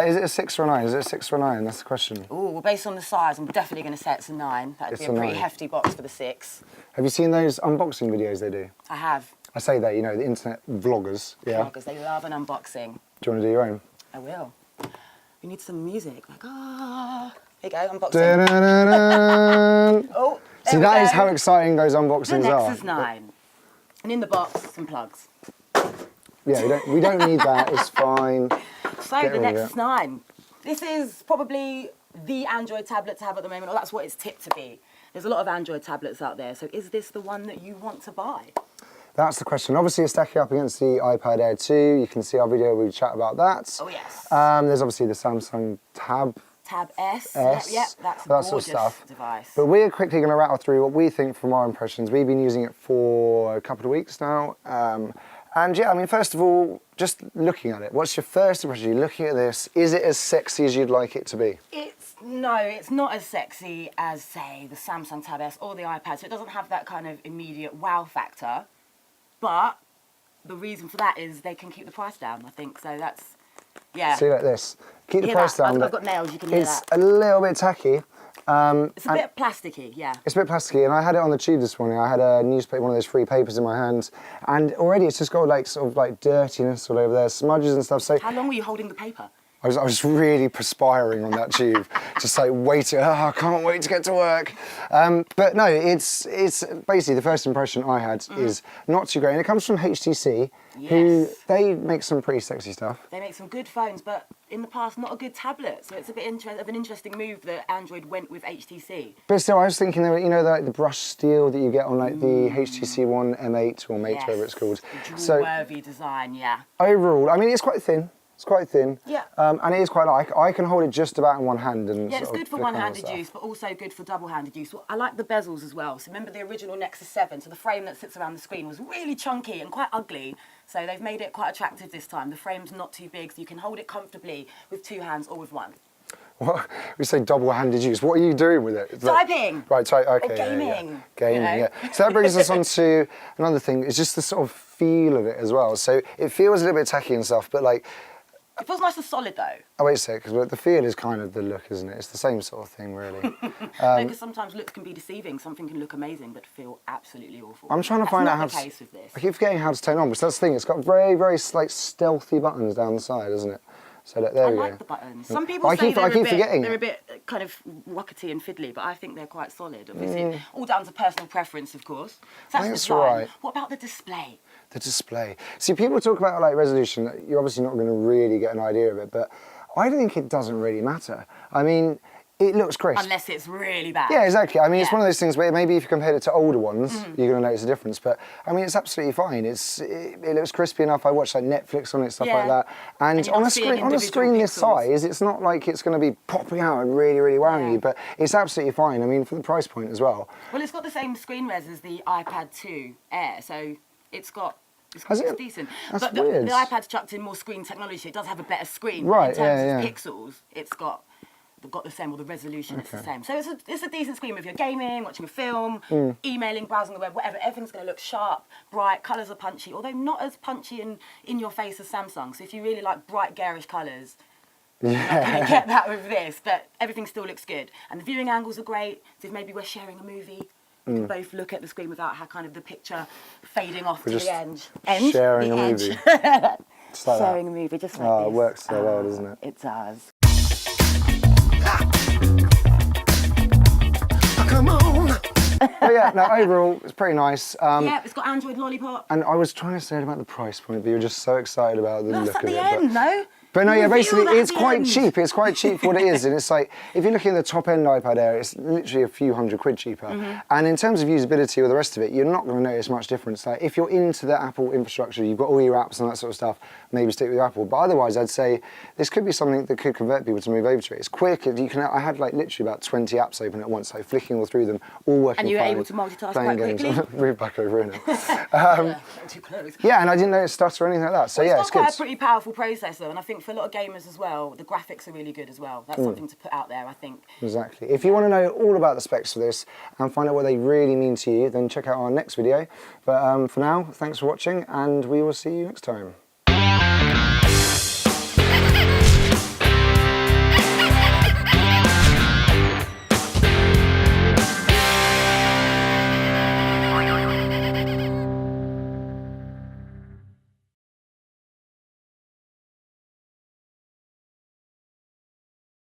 Is it a 6 or a 9? Is it a 6 or a 9? That's the question. Oh, well, based on the size, I'm definitely going to say it's a 9. That'd be a pretty hefty box for the 6. Have you seen those unboxing videos they do? I have. I say that, you know, the internet vloggers. Yeah. Vloggers, they love an unboxing. Do you want to do your own? I will. We need some music, like, ah. Here you go, unboxing. Oh, see, that is how exciting those unboxings the are. Nexus 9. And in the box, some plugs. Yeah, we don't need that, it's fine. So, the Nexus 9. This is probably the Android tablet to have at the moment, or that's what it's tipped to be. There's a lot of Android tablets out there, so is this the one that you want to buy? That's the question. Obviously, it's stacking up against the iPad Air 2. You can see our video, we chat about that. Oh, yes. There's obviously the Samsung Tab S. Yep, that's a that gorgeous sort of stuff. device. But we're quickly going to rattle through what we think from our impressions. We've been using it for a couple of weeks now. And yeah, I mean, first of all, just looking at it, what's your first impression? You're looking at this, is it as sexy as you'd like it to be? No, it's not as sexy as, say, the Samsung Tab S or the iPad, so it doesn't have that kind of immediate wow factor. But the reason for that is they can keep the price down, I think, so that's, yeah. See, like this. Keep the price down. I've got nails, you can hear that. It's a little bit tacky. It's a bit plasticky, yeah. It's a bit plasticky, and I had it on the tube this morning. I had a newspaper, one of those free papers in my hand, and already it's just got like sort of like dirtiness all over there, smudges and stuff. So how long were you holding the paper? I was really perspiring on that tube, just like waiting. Oh, I can't wait to get to work. But no, it's basically the first impression I had is not too great, and it comes from HTC, who they make some pretty sexy stuff. They make some good phones, but in the past, not a good tablet. So it's a bit of an interesting move that Android went with HTC. But still, I was thinking, you know, like the brushed steel that you get on like the HTC One M8 or Mate, whatever it's called. Jewel-worthy design, yeah. Overall, I mean, it's quite thin. It's quite thin. Yeah. And it is quite light. I can hold it just about in one hand. And yeah, it's good for one-handed use, but also good for double-handed use. Well, I like the bezels as well. So remember the original Nexus 7, so the frame that sits around the screen was really chunky and quite ugly. So they've made it quite attractive this time. The frame's not too big, so you can hold it comfortably with 2 hands or with 1. What? We say double-handed use. What are you doing with it? Typing. Right, okay. Or gaming. Yeah. Gaming, yeah. So that brings us on to another thing. It's just the sort of feel of it as well. So it feels a little bit tacky and stuff, but like... It feels nice and solid though. Oh, wait a sec, because the feel is kind of the look, isn't it? It's the same sort of thing, really. Because sometimes looks can be deceiving. Something can look amazing but feel absolutely awful. I'm trying to find out how That's not the case with this. I keep forgetting how to turn on, because that's the thing. It's got very, very like stealthy buttons down the side, isn't it? So look, there we go. I like the buttons. Some people say they're a bit kind of wockety and fiddly, but I think they're quite solid. Obviously, all down to personal preference, of course. So that's right. What about the display? The display. See, people talk about like resolution. You're obviously not going to really get an idea of it, but I think it doesn't really matter. I mean, it looks crisp. Unless it's really bad. Yeah, exactly. I mean, it's one of those things where maybe if you compare it to older ones, you're going to notice a difference. But I mean, it's absolutely fine. It looks crispy enough. I watch like Netflix on it, stuff like that. And on a screen this size, it's not like it's going to be popping out and really, really wowing you. But it's absolutely fine. I mean, for the price point as well. Well, it's got the same screen res as the iPad 2 Air, so it's decent. That's but weird. The iPad's chucked in more screen technology. It does have a better screen. Right, in terms of pixels, it's got the same, or the resolution is the same. So it's a decent screen if you're gaming, watching a film, emailing, browsing the web, whatever. Everything's going to look sharp, bright, colours are punchy, although not as punchy and in your face as Samsung. So if you really like bright, garish colours, you're not going to get that with this, but everything still looks good. And the viewing angles are great, so if maybe we're sharing a movie, we can both look at the screen without kind of the picture fading off to the edge. Sharing a movie. Sharing a movie, just like this. It works so well, doesn't it? It does. Come on! But yeah, no, overall, it's pretty nice. Yeah, it's got Android Lollipop. And I was trying to say it about the price point, but you're just so excited about the look of it. That's at the end, no? But no, yeah, basically, it's quite cheap. It's quite cheap for what it is. And it's like, if you're looking at the top-end iPad Air, it's literally a few £100 cheaper. And in terms of usability or the rest of it, you're not going to notice much difference. Like, if you're into the Apple infrastructure, you've got all your apps and that sort of stuff, maybe stick with Apple. But otherwise, I'd say this could be something that could convert people to move over to it. It's quick. I had like literally about 20 apps open at once, like flicking all through them, all working And you were fine, able to multitask quite quickly? Move back over in it. Too close. Yeah, and I didn't notice stutter or anything like that. So yeah, it's good. It's got quite a pretty powerful processor, and I think for a lot of gamers as well, the graphics are really good as well. That's something to put out there, I think. Exactly. If you want to know all about the specs for this and find out what they really mean to you, then check out our next video. But for now, thanks for watching, and we will see you next time.